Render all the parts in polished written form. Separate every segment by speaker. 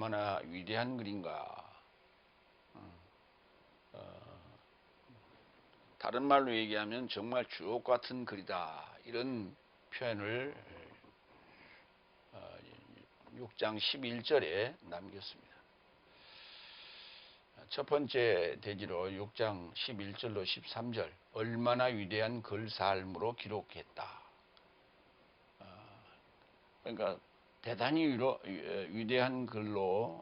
Speaker 1: 얼마나 위대한 글인가. 다른 말로 얘기하면 정말 주옥 같은 글이다, 이런 표현을 6장 11절에 남겼습니다. 첫 번째 대지로 6장 11절로 13절, 얼마나 위대한 글삶으로 기록했다. 그러니까 대단히 위대한 글로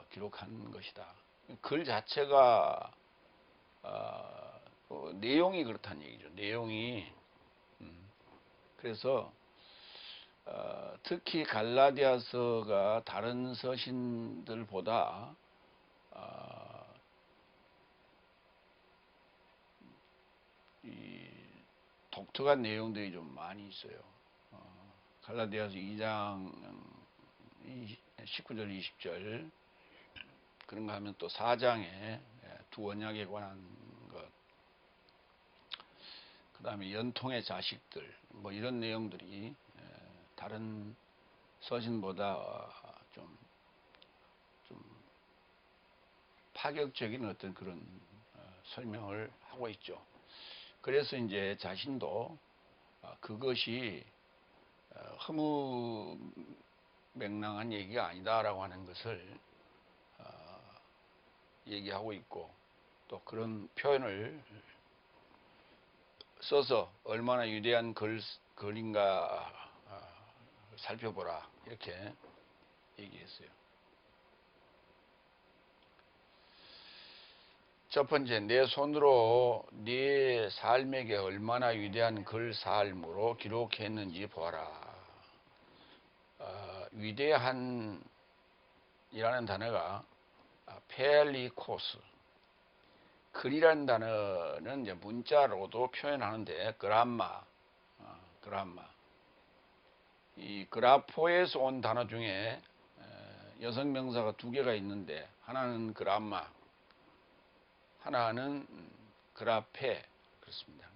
Speaker 1: 기록한 것이다. 글 자체가 내용이 그렇다는 얘기죠. 내용이. 그래서 특히 갈라디아서가 다른 서신들보다 이 독특한 내용들이 좀 많이 있어요. 갈라디아서 2장 19절 20절, 그런가 하면 또 4장에 두 언약에 관한 것, 그 다음에 연통의 자식들, 뭐 이런 내용들이 다른 서신보다 좀 파격적인 어떤 그런 설명을 하고 있죠. 그래서 이제 자신도 그것이 허무맹랑한 얘기가 아니다라고 하는 것을 얘기하고 있고, 또 그런 표현을 써서 얼마나 위대한 글인가 살펴보라, 이렇게 얘기했어요. 첫 번째, 내 손으로 네 삶에게 얼마나 위대한 글삶으로 기록했는지 보아라. 위대한 이라는 단어가 펠리코스, 글이라는 단어는 이제 문자로도 표현하는데, 그람마, 이 그라포에서 온 단어 중에 여성 명사가 두 개가 있는데, 하나는 그람마, 하나는 그라페, 그렇습니다.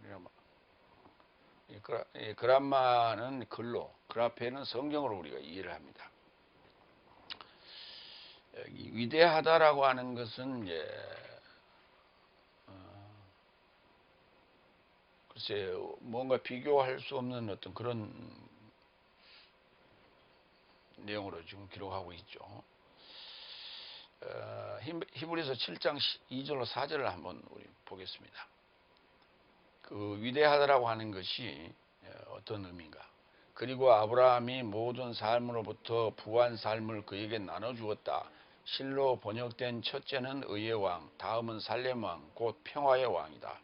Speaker 1: 그람마는 글로, 그라페는 성경으로 우리가 이해를 합니다. 위대하다라고 하는 것은 이제 글쎄 뭔가 비교할 수 없는 어떤 그런 내용으로 지금 기록하고 있죠. 히브리서 7장 2절로 4절을 한번 우리 보겠습니다. 그 위대하다라고 하는 것이 어떤 의미인가? 그리고 아브라함이 모든 삶으로부터 부한 삶을 그에게 나눠주었다. 실로 번역된 첫째는 의의 왕, 다음은 살렘 왕, 곧 평화의 왕이다.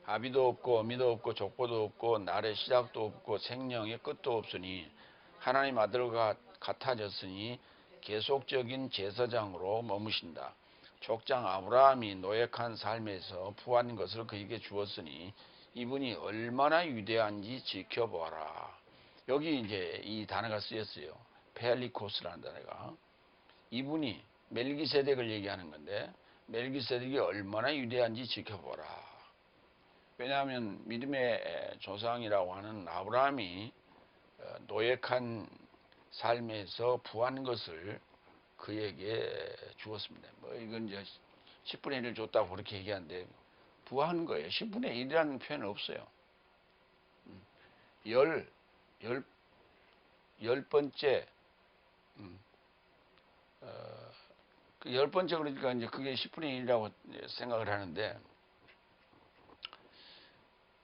Speaker 1: 아비도 없고 어미도 없고 족보도 없고 날의 시작도 없고 생명의 끝도 없으니 하나님 아들과 같아졌으니 계속적인 제사장으로 머무신다. 족장 아브라함이 노획한 삶에서 부한 것을 그에게 주었으니 이분이 얼마나 위대한지 지켜보아라. 여기 이제 이 단어가 쓰였어요. 펠리코스라는 단어가. 이분이 멜기세덱을 얘기하는 건데, 멜기세덱이 얼마나 위대한지 지켜보라. 왜냐하면 믿음의 조상이라고 하는 아브라함이 노획한 삶에서 부한 것을 그에게 주었습니다. 뭐 이건 이제 10분의 1을 줬다고 그렇게 얘기하는데, 부한 거예요. 10분의 1이라는 표현은 없어요. 열 번째, 그 10번째, 그러니까 이제 그게 10분의 1이라고 생각을 하는데,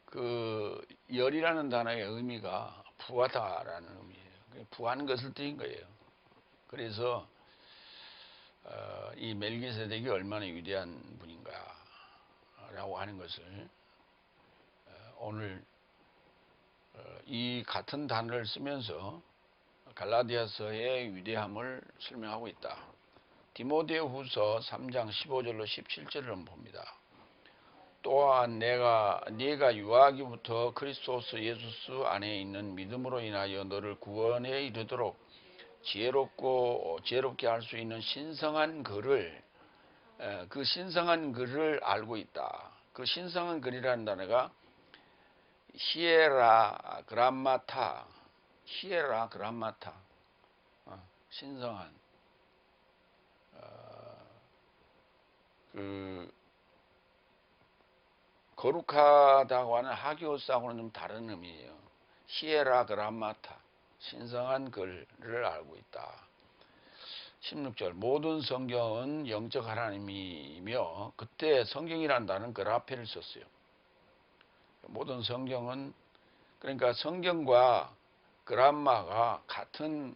Speaker 1: 그 열이라는 단어의 의미가 부하다라는 의미예요. 부하는 것을 뜻인 거예요. 그래서 이 멜기세덱이 얼마나 위대한 분인가라고 하는 것을 오늘 이 같은 단어를 쓰면서 갈라디아서의 위대함을 설명하고 있다. 디모데후서 3장 15절로 17절을 한번 봅니다. 또한 네가 유아기부터 그리스도스 예수 안에 있는 믿음으로 인하여 너를 구원에 이르도록 지혜롭게 할 수 있는 신성한 글을, 그 신성한 글을 알고 있다. 그 신성한 글이라는 단어가 히에라 그람마타, 신성한. 그 거룩하다고 하는 하기오스하고는 좀 다른 의미예요. 히에라 그람마타, 신성한 글을 알고 있다. 16절, 모든 성경은 영적 하나님이며, 그때 성경이라는 단어는 그라페를 썼어요. 모든 성경은, 그러니까 성경과 그람마가 같은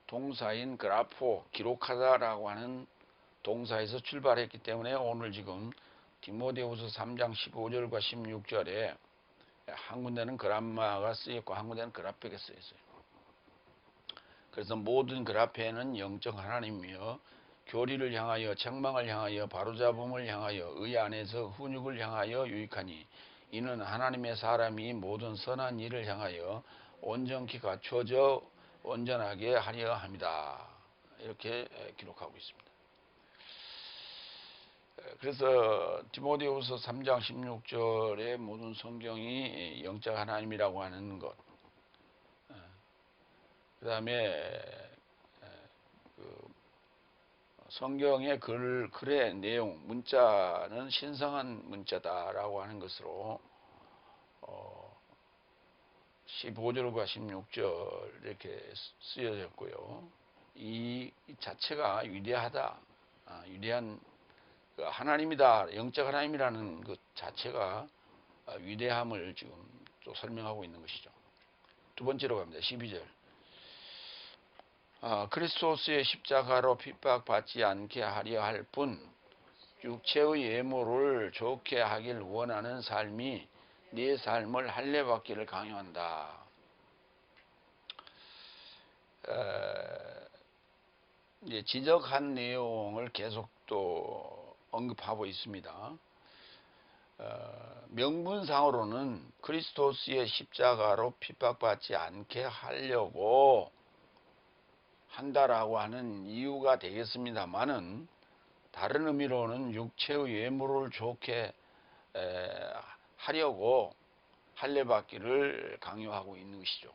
Speaker 1: 동사인 그라포, 기록하다라고 하는 동사에서 출발했기 때문에 오늘 지금 디모데후서 3장 15절과 16절에 한 군데는 그람마가 쓰였고 한 군데는 그라페가 쓰였어요. 그래서 모든 그라페는 영적 하나님이며 교리를 향하여, 책망을 향하여, 바로잡음을 향하여, 의 안에서 훈육을 향하여 유익하니 이는 하나님의 사람이 모든 선한 일을 향하여 온전히 갖춰져 온전하게 하려 함이다. 이렇게 기록하고 있습니다. 그래서 디모데후서 3장 16절에 모든 성경이 영적 하나님이라고 하는 것, 그 다음에 그 성경의 글의 내용, 문자는 신성한 문자다라고 하는 것으로 15절과 16절 이렇게 쓰여졌고요. 이 자체가 위대하다, 위대한 하나님이다, 영적 하나님이라는 것 자체가 위대함을 지금 또 설명하고 있는 것이죠. 두 번째로 갑니다. 12절. 그리스도스의 십자가로 핍박받지 않게 하려 할 뿐 육체의 예물을 좋게 하길 원하는 삶이 네 삶을 할례받기를 강요한다. 이제 지적한 내용을 계속 또 언급하고 있습니다. 명분상으로는 그리스도스의 십자가로 핍박받지 않게 하려고 한다라고 하는 이유가 되겠습니다만은, 다른 의미로는 육체의 예물을 좋게 하려고 할례받기를 강요하고 있는 것이죠.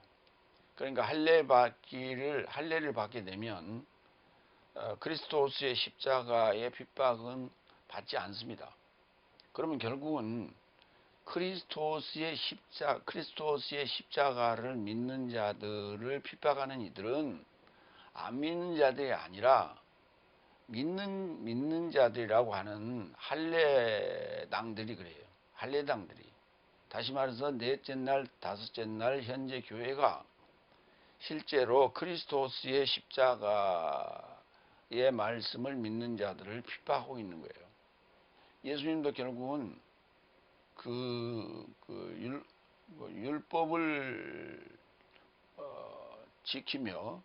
Speaker 1: 그러니까 할례를 받게 되면 그리스도스의 십자가의 핍박은 받지 않습니다. 그러면 결국은 그리스도스의 십자가를 믿는 자들을 핍박하는 이들은 안 믿는 자들이 아니라 믿는 자들이라고 하는 할례당들이 그래요. 할례당들이. 다시 말해서 넷째 날, 다섯째 날 현재 교회가 실제로 그리스도스의 십자가의 말씀을 믿는 자들을 핍박하고 있는 거예요. 예수님도 결국은 율법을 지키며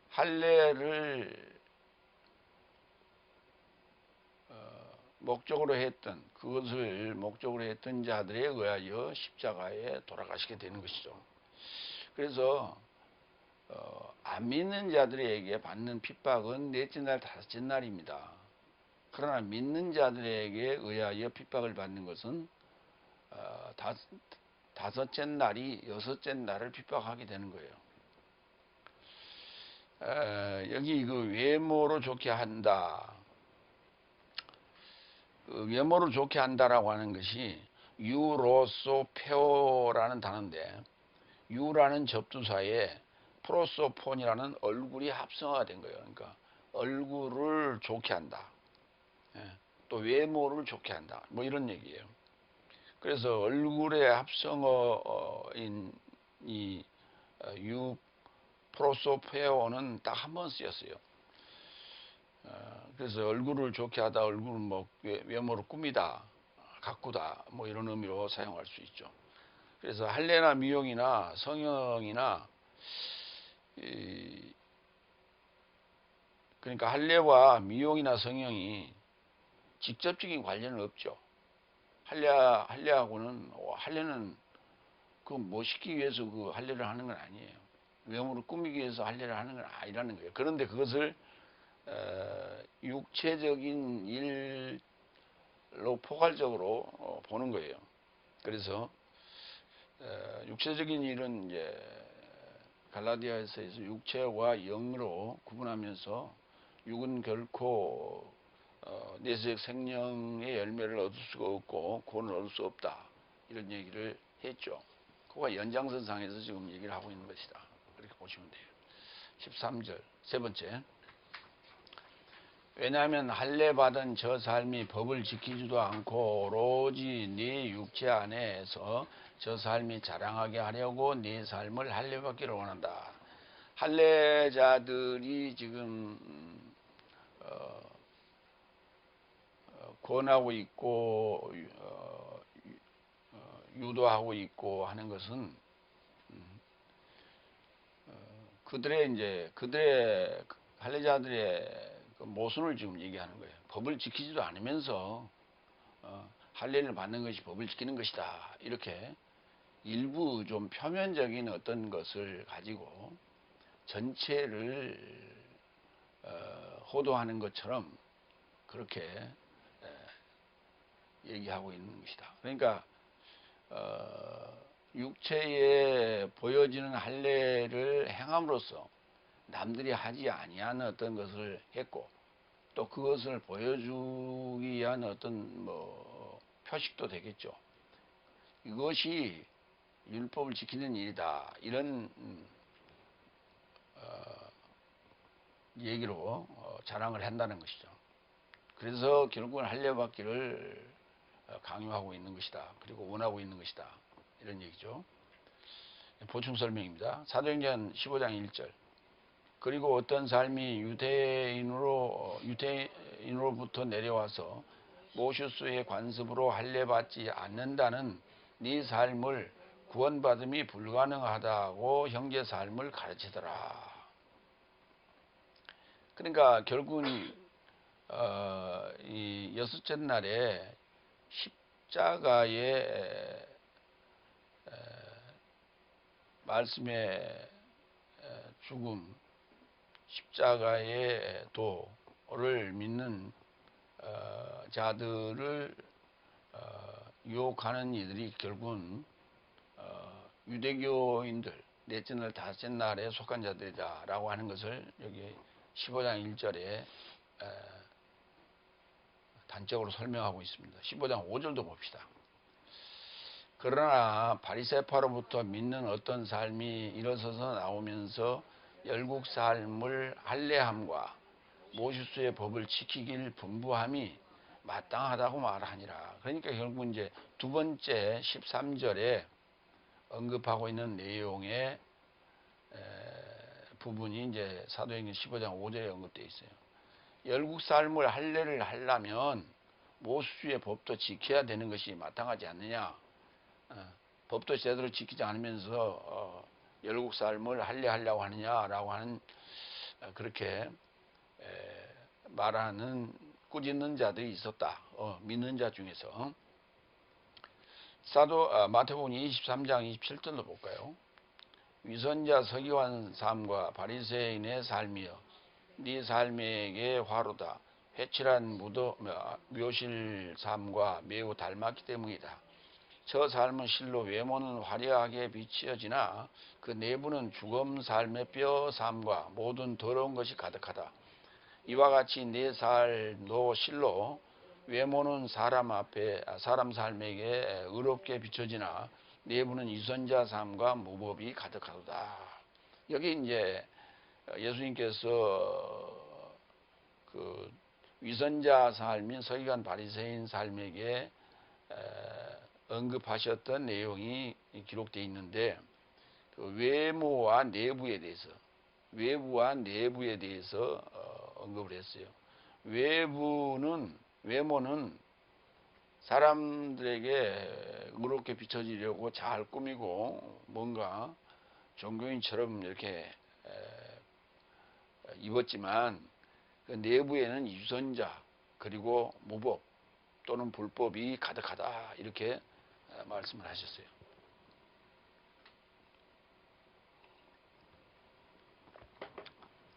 Speaker 1: 할례를 그것을 목적으로 했던 자들에 의하여 십자가에 돌아가시게 되는 것이죠. 그래서 안 믿는 자들에게 받는 핍박은 넷째 날, 다섯째 날입니다. 그러나 믿는 자들에게 의하여 핍박을 받는 것은 다섯째 날이 여섯째 날을 핍박하게 되는 거예요. 여기 외모로 좋게 한다. 외모를 좋게 한다라고 하는 것이 유로소페오라는 단어인데, 유라는 접두사에 프로소폰이라는 얼굴이 합성화가 된 거예요. 그러니까 얼굴을 좋게 한다. 또 외모를 좋게 한다. 뭐 이런 얘기예요. 그래서 얼굴의 합성어인 이 프로소페오는 딱 한 번 쓰였어요. 그래서 얼굴을 좋게 하다, 얼굴을 외모를 꾸미다, 가꾸다, 뭐 이런 의미로 사용할 수 있죠. 그래서 할례나 미용이나 성형이나 그러니까 할례와 미용이나 성형이 직접적인 관련은 없죠. 할례는 그 멋있기 위해서 그 할례를 하는 건 아니에요. 외모를 꾸미기 위해서 할례를 하는 건 아니라는 거예요. 그런데 그것을 육체적인 일로 포괄적으로 보는 거예요. 그래서 육체적인 일은 이제 갈라디아서에서 육체와 영으로 구분하면서 육은 결코 내세적 생명의 열매를 얻을 수가 없고 구원을 얻을 수 없다, 이런 얘기를 했죠. 그거가 연장선상에서 지금 얘기를 하고 있는 것이다, 그렇게 보시면 돼요. 13절 세 번째, 왜냐하면 할례 받은 저 삶이 법을 지키지도 않고 오로지 네 육체 안에서 저 삶이 자랑하게 하려고 네 삶을 할례 받기를 원한다. 할례자들이 지금 권하고 있고 유도하고 있고 하는 것은 그들의 할례자들의 그 모순을 지금 얘기하는 거예요. 법을 지키지도 않으면서 할례를 받는 것이 법을 지키는 것이다, 이렇게 일부 좀 표면적인 어떤 것을 가지고 전체를 호도하는 것처럼 그렇게 얘기하고 있는 것이다. 그러니까 육체에 보여지는 할례를 행함으로써 남들이 하지 아니하는 어떤 것을 했고, 또 그것을 보여주기 위한 어떤 표식도 되겠죠. 이것이 율법을 지키는 일이다, 이런 얘기로 자랑을 한다는 것이죠. 그래서 결국은 할례 받기를 강요하고 있는 것이다, 그리고 원하고 있는 것이다, 이런 얘기죠. 보충 설명입니다. 사도행전 15장 1절. 그리고 어떤 삶이 유대인으로부터 내려와서 모슈스의 관습으로 할례 받지 않는다는 네 삶을 구원받음이 불가능하다고 형제 삶을 가르치더라. 그러니까 결국은 이 여섯째 날에 십자가의 말씀의 죽음, 십자가의 도를 믿는 자들을 유혹하는 이들이 결국은 유대교인들, 넷째 날, 다섯째 날에 속한 자들이다 라고 하는 것을 여기 15장 1절에 단적으로 설명하고 있습니다. 15장 5절도 봅시다. 그러나 바리새파로부터 믿는 어떤 삶이 일어서서 나오면서 열국 삶을 할례함과 모세수의 법을 지키길 분부함이 마땅하다고 말하니라. 그러니까 결국 이제 두 번째 13절에 언급하고 있는 내용의 부분이 이제 사도행전 15장 5절에 언급되어 있어요. 열국 삶을 할례를 하려면 모세수의 법도 지켜야 되는 것이 마땅하지 않느냐. 법도 제대로 지키지 않으면서 열국 삶을 할례하려고 하느냐라고 하는 그렇게 말하는 꾸짖는 자들이 있었다. 믿는 자 중에서. 마태복음 23장 27절로 볼까요? 위선자 서기관 삶과 바리새인의 삶이여 네 삶에게 화로다. 회칠한 묘실 삶과 매우 닮았기 때문이다. 저 삶은 실로 외모는 화려하게 비치어지나 그 내부는 죽음 삶의 뼈 삶과 모든 더러운 것이 가득하다. 이와 같이 내 삶도 실로 외모는 사람 삶에게 의롭게 비춰지나 내부는 위선자 삶과 무법이 가득하다. 여기 이제 예수님께서 그 위선자 삶인 서기관 바리새인 삶에게 언급하셨던 내용이 기록되어 있는데, 그 외모와 내부에 대해서, 외부와 내부에 대해서 언급을 했어요. 외모는 사람들에게 의롭게 비춰지려고 잘 꾸미고 뭔가 종교인처럼 이렇게 입었지만, 그 내부에는 유선자 그리고 무법 또는 불법이 가득하다, 이렇게 말씀을 하셨어요.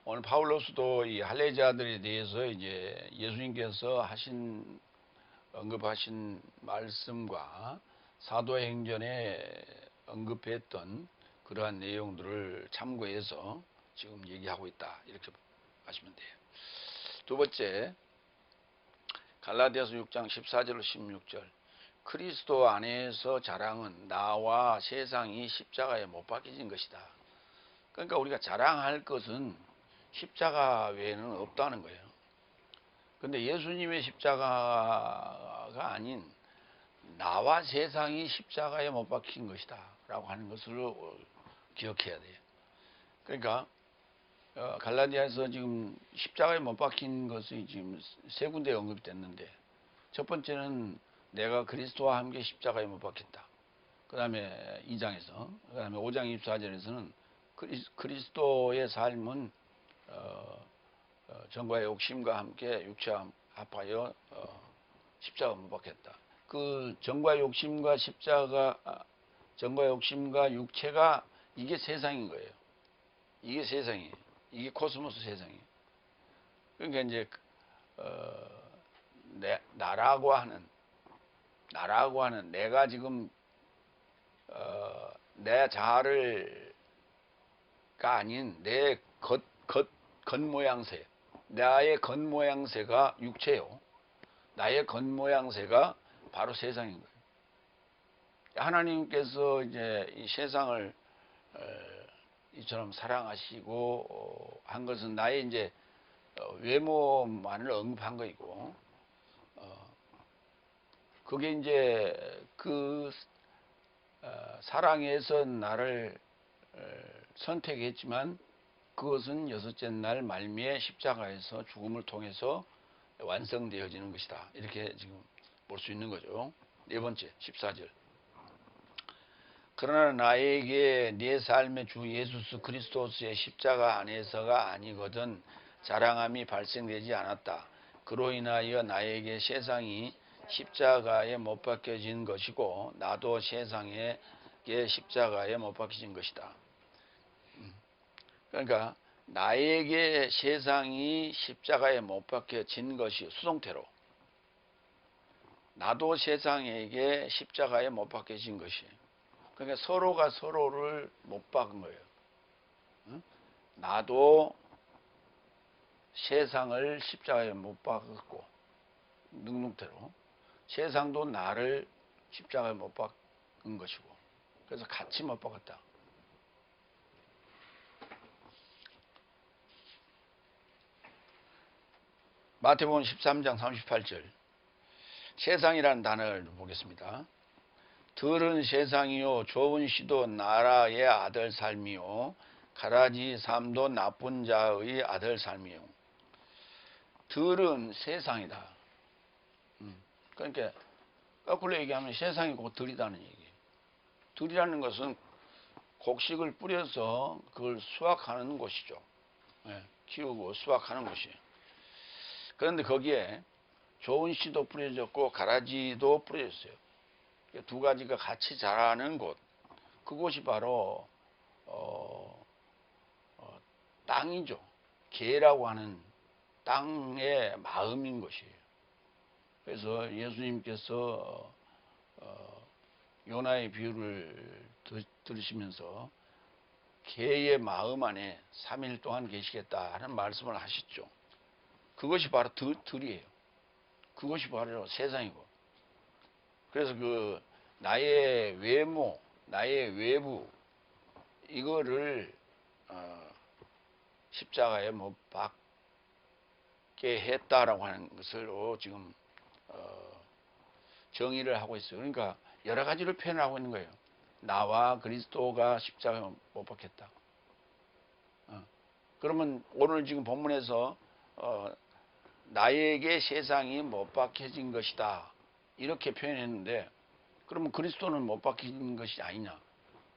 Speaker 1: 오늘 파울로스도 이 할례자들에 대해서 이제 예수님께서 언급하신 말씀과 사도행전에 언급했던 그 그러한 내용들을 참고해서 지금 얘기하고 있다. 이렇게 하시면 돼요. 두 번째, 갈라디아서 6장 14절 16절. 그리스도 안에서 자랑은 나와 세상이 십자가에 못 박혀진 것이다. 그러니까 우리가 자랑할 것은 십자가 외에는 없다는 거예요. 근데 예수님의 십자가가 아닌 나와 세상이 십자가에 못 박힌 것이다 라고 하는 것을 기억해야 돼요. 그러니까 갈라디아에서 지금 십자가에 못 박힌 것이 지금 세 군데 언급이 됐는데, 첫 번째는 내가 그리스도와 함께 십자가에 못 박혔다. 그 다음에 2장에서, 그 다음에 5장 24절에서는 그리스도의 삶은 정과의 욕심과 함께 육체와 합하여 십자가 못 박혔다. 그 정과 욕심과 정과 욕심과 육체가 이게 세상인 거예요. 이게 세상이에요. 이게 코스모스 세상이에요. 그러니까 이제 나라고 하는 내가 지금 내 자아를 가 아닌 내 겉모양새, 나의 겉모양새가 육체요. 나의 겉모양새가 바로 세상인 거예요. 하나님께서 이제 이 세상을 이처럼 사랑하시고 한 것은 나의 이제 외모만을 언급한 거이고, 그게 이제 그 사랑에서 나를 선택했지만 그것은 여섯째 날 말미에 십자가에서 죽음을 통해서 완성되어지는 것이다. 이렇게 지금 볼 수 있는 거죠. 네 번째 14절. 그러나 나에게 내 삶의 주 예수 그리스도의 십자가 안에서가 아니거든 자랑함이 발생되지 않았다. 그로 인하여 나에게 세상이 십자가에 못 박혀진 것이고 나도 세상에 십자가에 못 박혀진 것이다. 그러니까 나에게 세상이 십자가에 못 박혀진 것이 수동태로, 나도 세상에게 십자가에 못 박혀진 것이, 그러니까 서로가 서로를 못 박은 거예요. 나도 세상을 십자가에 못 박았고, 능동태로 세상도 나를 십자가에 못 박은 것이고, 그래서 같이 못 박았다. 마태복음 13장 38절. 세상이라는 단어를 보겠습니다. 들은 세상이요 좋은 시도 나라의 아들 삶이요 가라지 삶도 나쁜 자의 아들 삶이요. 들은 세상이다. 그러니까 거꾸로 얘기하면 세상이 곧 들이다는 얘기예요. 들이라는 것은 곡식을 뿌려서 그걸 수확하는 곳이죠. 키우고 수확하는 곳이에요. 그런데 거기에 좋은 씨도 뿌려졌고 가라지도 뿌려졌어요. 두 가지가 같이 자라는 곳, 그곳이 바로 땅이죠. 계라고 하는 땅의 마음인 것이에요. 그래서 예수님께서 요나의 비유를 들으시면서 개의 마음 안에 3일 동안 계시겠다 하는 말씀을 하셨죠. 그것이 바로 들이에요. 그것이 바로 세상이고. 그래서 그 나의 외모, 나의 외부 이거를 십자가에 못 박게 했다라고 하는 것을 지금 정의를 하고 있어요. 그러니까 여러 가지를 표현하고 있는 거예요. 나와 그리스도가 십자가에 못 박혔다. 그러면 오늘 지금 본문에서 나에게 세상이 못 박혀진 것이다 이렇게 표현했는데, 그러면 그리스도는 못 박힌 것이 아니냐?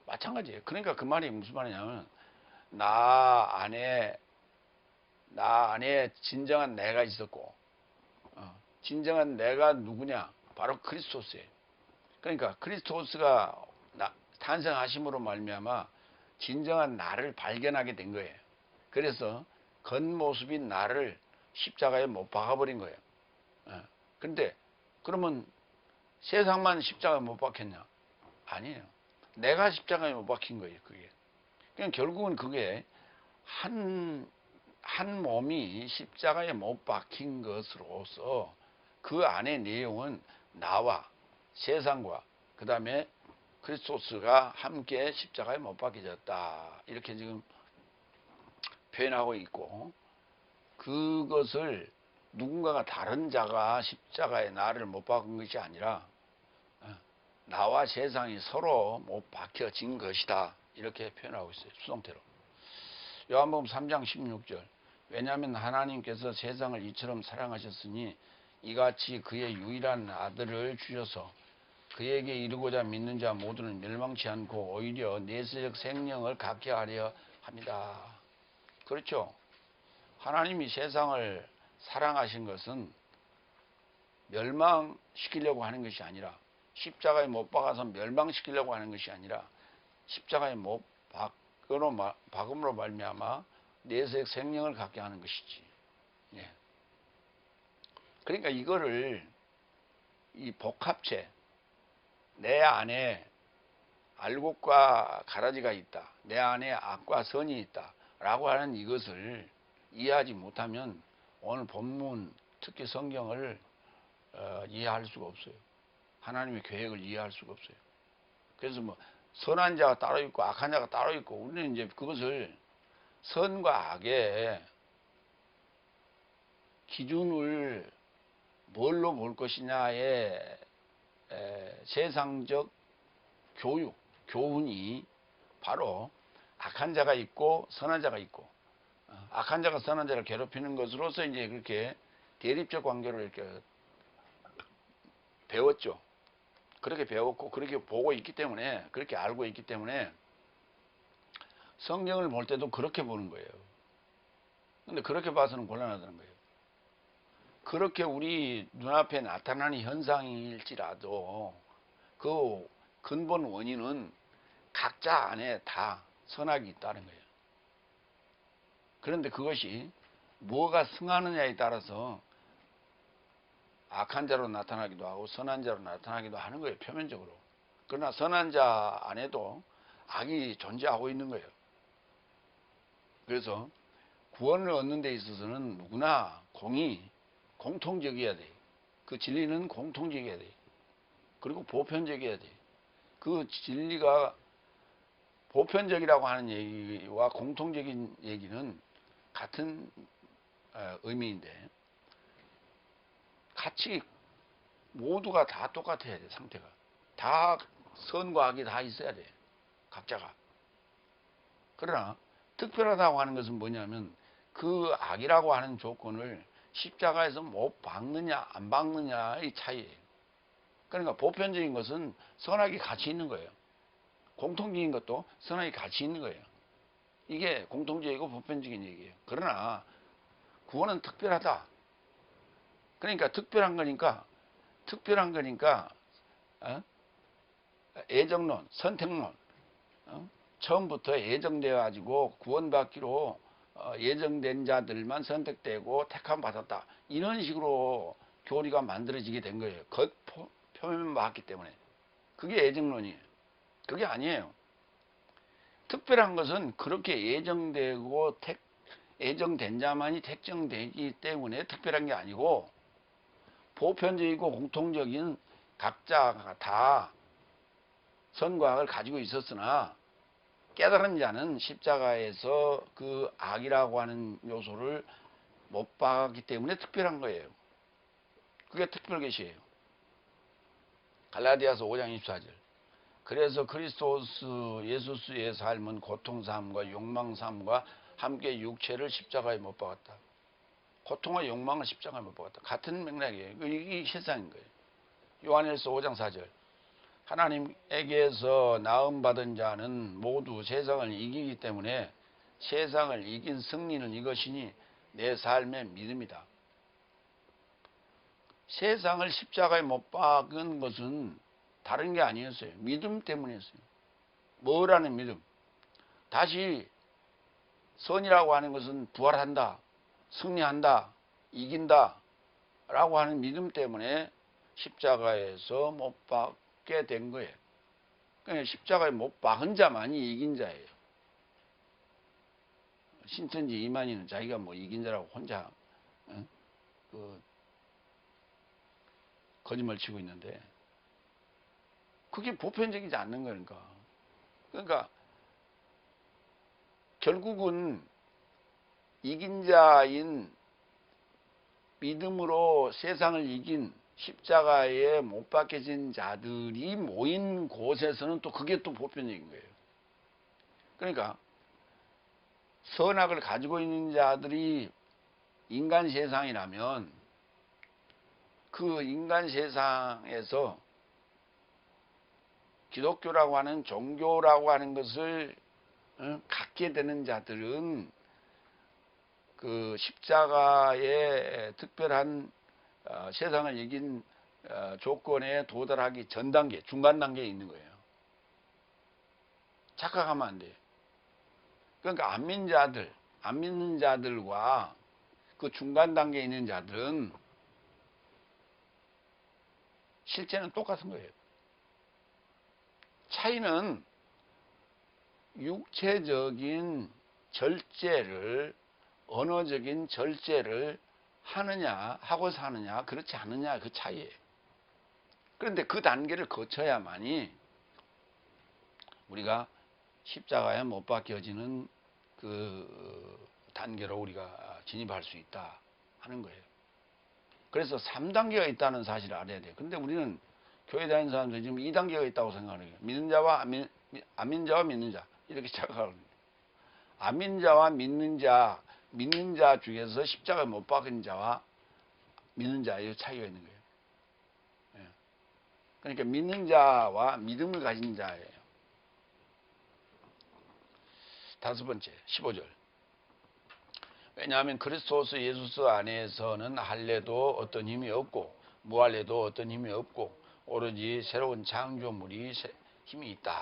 Speaker 1: 마찬가지예요. 그러니까 그 말이 무슨 말이냐면 나 안에 진정한 내가 있었고, 진정한 내가 누구냐? 바로 그리스도스예요. 그러니까 그리스도스가 탄생하심으로 말미암아 진정한 나를 발견하게 된 거예요. 그래서 겉모습인 나를 십자가에 못 박아버린 거예요. 근데 그러면 세상만 십자가에 못 박혔냐? 아니에요. 내가 십자가에 못 박힌 거예요. 그게. 그냥 결국은 그게 한 몸이 십자가에 못 박힌 것으로서 그 안의 내용은 나와 세상과 그 다음에 그리스도스가 함께 십자가에 못 박혀졌다. 이렇게 지금 표현하고 있고, 그것을 누군가가 다른 자가 십자가에 나를 못 박은 것이 아니라 나와 세상이 서로 못 박혀진 것이다. 이렇게 표현하고 있어요. 수동태로. 요한복음 3장 16절. 왜냐하면 하나님께서 세상을 이처럼 사랑하셨으니 이같이 그의 유일한 아들을 주셔서 그에게 이르고자 믿는 자 모두는 멸망치 않고 오히려 내세적 생명을 갖게 하려 합니다. 그렇죠. 하나님이 세상을 사랑하신 것은 멸망시키려고 하는 것이 아니라, 십자가에 못 박아서 멸망시키려고 하는 것이 아니라 십자가에 못 박음으로 말미암아 내세적 생명을 갖게 하는 것이지. 예. 그러니까 이거를 이 복합체, 내 안에 알곡과 가라지가 있다, 내 안에 악과 선이 있다 라고 하는 이것을 이해하지 못하면 오늘 본문, 특히 성경을 이해할 수가 없어요. 하나님의 계획을 이해할 수가 없어요. 그래서 뭐 선한 자가 따로 있고 악한 자가 따로 있고, 우리는 이제 그것을 선과 악의 기준을 뭘로 볼 것이냐의 세상적 교훈이 바로 악한 자가 있고 선한 자가 있고, 악한 자가 선한 자를 괴롭히는 것으로서 이제 그렇게 대립적 관계를 이렇게 배웠죠. 그렇게 배웠고 그렇게 보고 있기 때문에, 그렇게 알고 있기 때문에 성경을 볼 때도 그렇게 보는 거예요. 근데 그렇게 봐서는 곤란하다는 거예요. 그렇게 우리 눈앞에 나타나는 현상일지라도 그 근본 원인은 각자 안에 다 선악이 있다는 거예요. 그런데 그것이 뭐가 승하느냐에 따라서 악한 자로 나타나기도 하고 선한 자로 나타나기도 하는 거예요, 표면적으로. 그러나 선한 자 안에도 악이 존재하고 있는 거예요. 그래서 구원을 얻는 데 있어서는 누구나 공통적이어야 돼. 그 진리는 공통적이어야 돼. 그리고 보편적이어야 돼. 그 진리가 보편적이라고 하는 얘기와 공통적인 얘기는 같은 의미인데, 같이 모두가 다 똑같아야 돼. 상태가 다 선과 악이 다 있어야 돼, 각자가. 그러나 특별하다고 하는 것은 뭐냐면 그 악이라고 하는 조건을 십자가에서 못 박느냐 안 박느냐의 차이예요. 그러니까 보편적인 것은 선악이 같이 있는 거예요. 공통적인 것도 선악이 같이 있는 거예요. 이게 공통적이고 보편적인 얘기예요. 그러나 구원은 특별하다. 그러니까 특별한 거니까 애정론, 선택론, 처음부터 예정되어 가지고 구원받기로 예정된 자들만 선택되고 택함 받았다, 이런 식으로 교리가 만들어지게 된 거예요. 표면만 봤기 때문에. 그게 예정론이에요. 그게 아니에요. 특별한 것은 그렇게 예정되고 예정된 자만이 택정되기 때문에 특별한 게 아니고, 보편적이고 공통적인 각자가 다 선과 악을 가지고 있었으나 깨달은 자는 십자가에서 그 악이라고 하는 요소를 못 봤기 때문에 특별한 거예요. 그게 특별 계시예요. 갈라디아서 5장 24절. 그래서 그리스도스 예수스의 삶은 고통삼과 욕망삼과 함께 육체를 십자가에 못 박았다. 고통과 욕망을 십자가에 못 박았다. 같은 맥락이에요. 이게 실상인 거예요. 요한일서 5장 4절. 하나님에게서 나음받은 자는 모두 세상을 이기기 때문에 세상을 이긴 승리는 이것이니 내 삶의 믿음이다. 세상을 십자가에 못 박은 것은 다른 게 아니었어요. 믿음 때문이었어요. 뭐라는 믿음? 다시 선이라고 하는 것은 부활한다, 승리한다, 이긴다 라고 하는 믿음 때문에 십자가에서 못 박게 된 거예요. 그러니까 십자가에 못 박은 자만이 이긴 자예요. 신천지 이만희는 자기가 뭐 이긴 자라고 혼자 그 거짓말 치고 있는데 그게 보편적이지 않는 거니까. 그러니까 결국은 이긴 자인 믿음으로 세상을 이긴 십자가에 못 박혀진 자들이 모인 곳에서는 또 그게 또 보편적인 거예요. 그러니까 선악을 가지고 있는 자들이 인간 세상이라면 그 인간 세상에서 기독교라고 하는 종교라고 하는 것을 갖게 되는 자들은 그 십자가의 특별한 세상을 이긴 조건에 도달하기 전 단계, 중간 단계에 있는 거예요. 착각하면 안 돼요. 그러니까 안 믿는 자들과 그 중간 단계에 있는 자들은 실제는 똑같은 거예요. 차이는 육체적인 절제를, 언어적인 절제를 하느냐, 하고 사느냐, 그렇지 않느냐, 그 차이예요. 그런데 그 단계를 거쳐야만이 우리가 십자가에 못 박혀지는 그 단계로 우리가 진입할 수 있다 하는 거예요. 그래서 3단계가 있다는 사실을 알아야 돼요. 근데 우리는 교회 다니는 사람들이 지금 2단계가 있다고 생각하는 거예요. 믿는 자와 안 믿는 자와 믿는 자 이렇게 착각하는 거예요. 안 믿는 자와 믿는 자 중에서 십자가에 못 박힌 자와 믿는 자의 차이가 있는 거예요. 예. 그러니까 믿는 자와 믿음을 가진 자예요. 5번째 15절. 왜냐하면 그리스도스 예수스 안에서는 할례도 어떤 힘이 없고 무할례도 어떤 힘이 없고 오로지 새로운 창조물이 힘이 있다.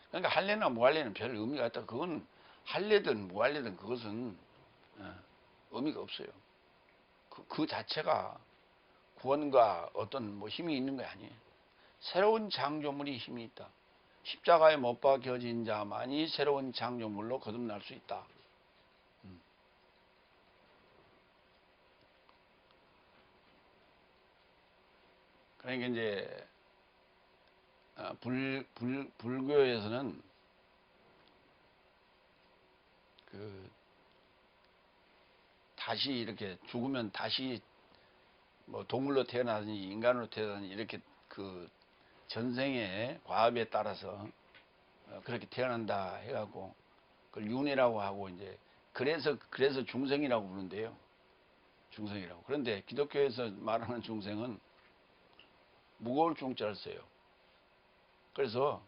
Speaker 1: 그러니까 할례나 무할례는 별 의미가 없다. 그건 할례든 무할례든 그것은 의미가 없어요. 그 자체가 구원과 어떤 뭐 힘이 있는 게 아니에요. 새로운 창조물이 힘이 있다. 십자가에 못 박혀진 자만이 새로운 창조물로 거듭날 수 있다. 그러니까 이제 불교에서는 그 다시 이렇게 죽으면 다시 뭐 동물로 태어나든지 인간으로 태어나든지 이렇게 그 전생의 과업에 따라서 그렇게 태어난다 해갖고 그걸 윤회라고 하고 이제 그래서 중생이라고 부르는데요. 중생이라고. 그런데 기독교에서 말하는 중생은 무거울 중자를 써요. 그래서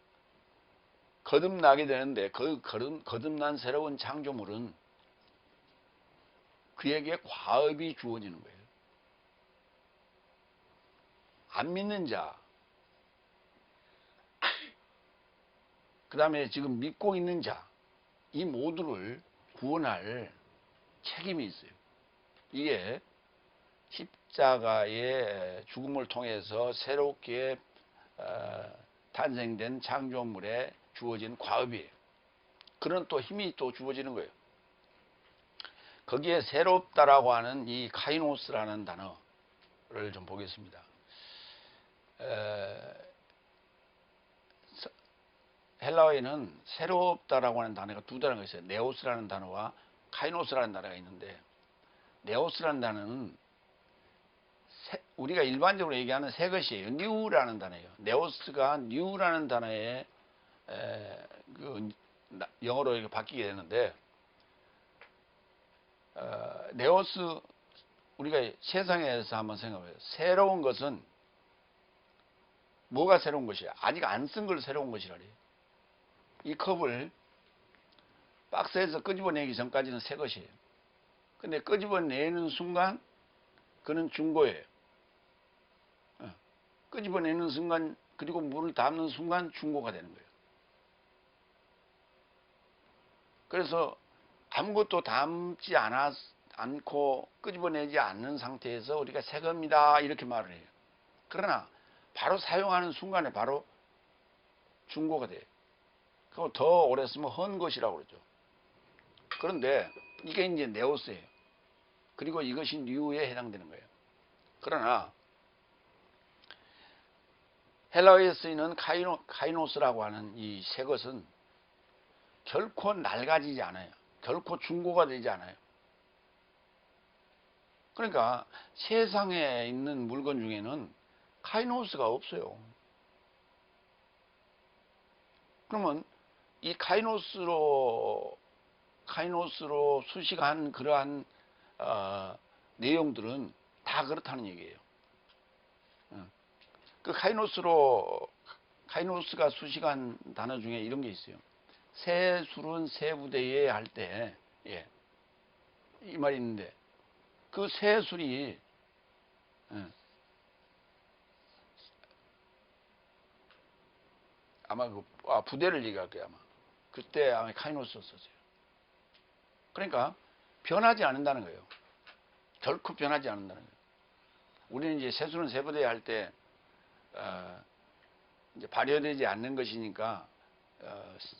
Speaker 1: 거듭나게 되는데 그 거듭난 새로운 창조물은 그에게 과업이 주어지는 거예요. 안 믿는 자, 그 다음에 지금 믿고 있는 자, 이 모두를 구원할 책임이 있어요. 이게 십자가의 죽음을 통해서 새롭게 탄생된 창조물에 주어진 과업이에요. 그런 또 힘이 또 주어지는 거예요. 거기에 새롭다라고 하는 이 카이노스라는 단어를 좀 보겠습니다. 헬라어에는 새롭다라고 하는 단어가 두 단어가 있어요. 네오스라는 단어와 카이노스라는 단어가 있는데, 네오스라는 단어는 우리가 일반적으로 얘기하는 새 것이에요. 뉴라는 단어예요. 네오스가 뉴라는 단어에 그 영어로 이렇게 바뀌게 되는데, 네오스, 우리가 세상에서 한번 생각해봐요. 새로운 것은 뭐가 새로운 것이야? 아직 안 쓴 걸 새로운 것이라래. 이 컵을 박스에서 끄집어내기 전까지는 새 것이에요. 근데 끄집어내는 순간 그는 중고예요. 끄집어내는 순간, 그리고 물을 담는 순간 중고가 되는 거예요. 그래서 아무것도 담지 않고 끄집어내지 않는 상태에서 우리가 새 겁니다 이렇게 말을 해요. 그러나 바로 사용하는 순간에 바로 중고가 돼요. 그리고 더 오래 쓰면 헌 것이라고 그러죠. 그런데 이게 이제 네오스예요. 그리고 이것이 뉴에 해당되는 거예요. 그러나 헬라어에 쓰이는 카이노스라고 하는 이 새 것은 결코 낡아지지 않아요. 결코 중고가 되지 않아요. 그러니까 세상에 있는 물건 중에는 카이노스가 없어요. 그러면 이 카이노스로 수식한 그러한 내용들은 다 그렇다는 얘기예요. 그 카이노스가 수식한 단어 중에 이런 게 있어요. 새 술은 새 부대에 할 때, 예, 이 말이 있는데, 그 새 술이, 아마 부대를 얘기할 거예요, 아마. 그때 아마 카이노스 썼어요. 그러니까, 변하지 않는다는 거예요. 결코 변하지 않는다는 거예요. 우리는 이제 새 술은 새 부대에 할 때, 이제 발효되지 않는 것이니까,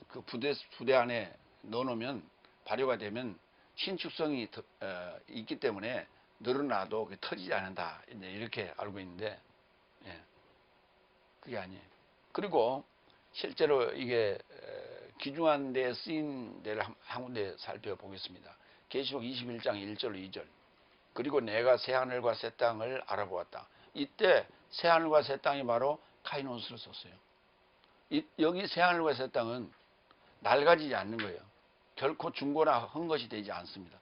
Speaker 1: 그 부대 안에 넣어놓으면 발효가 되면 신축성이 있기 때문에 늘어나도 터지지 않는다. 이제 이렇게 알고 있는데, 예, 그게 아니에요. 그리고 실제로 이게 귀중한 데 쓰인 데를 한 군데 살펴보겠습니다. 계시록 21장 1절 2절. 그리고 내가 새하늘과 새 땅을 알아보았다. 이때 새하늘과 새 땅이 바로 카이노스를 썼어요. 여기 새하늘과 새 땅은 낡아지지 않는 거예요. 결코 중고나 헛것이 되지 않습니다.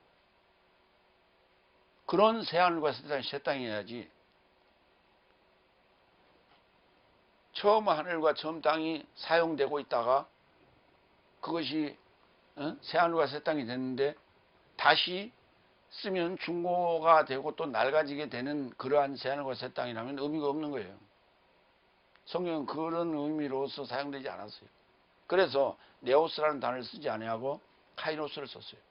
Speaker 1: 그런 새하늘과 새 땅이어야지 처음 하늘과 처음 땅이 사용되고 있다가 그것이 새하늘과 새 땅이 됐는데 다시 쓰면 중고가 되고 또 낡아지게 되는 그러한 새하늘과 새 땅이라면 의미가 없는 거예요. 성경은 그런 의미로서 사용되지 않았어요. 그래서 네오스라는 단어를 쓰지 아니하고 카이노스를 썼어요.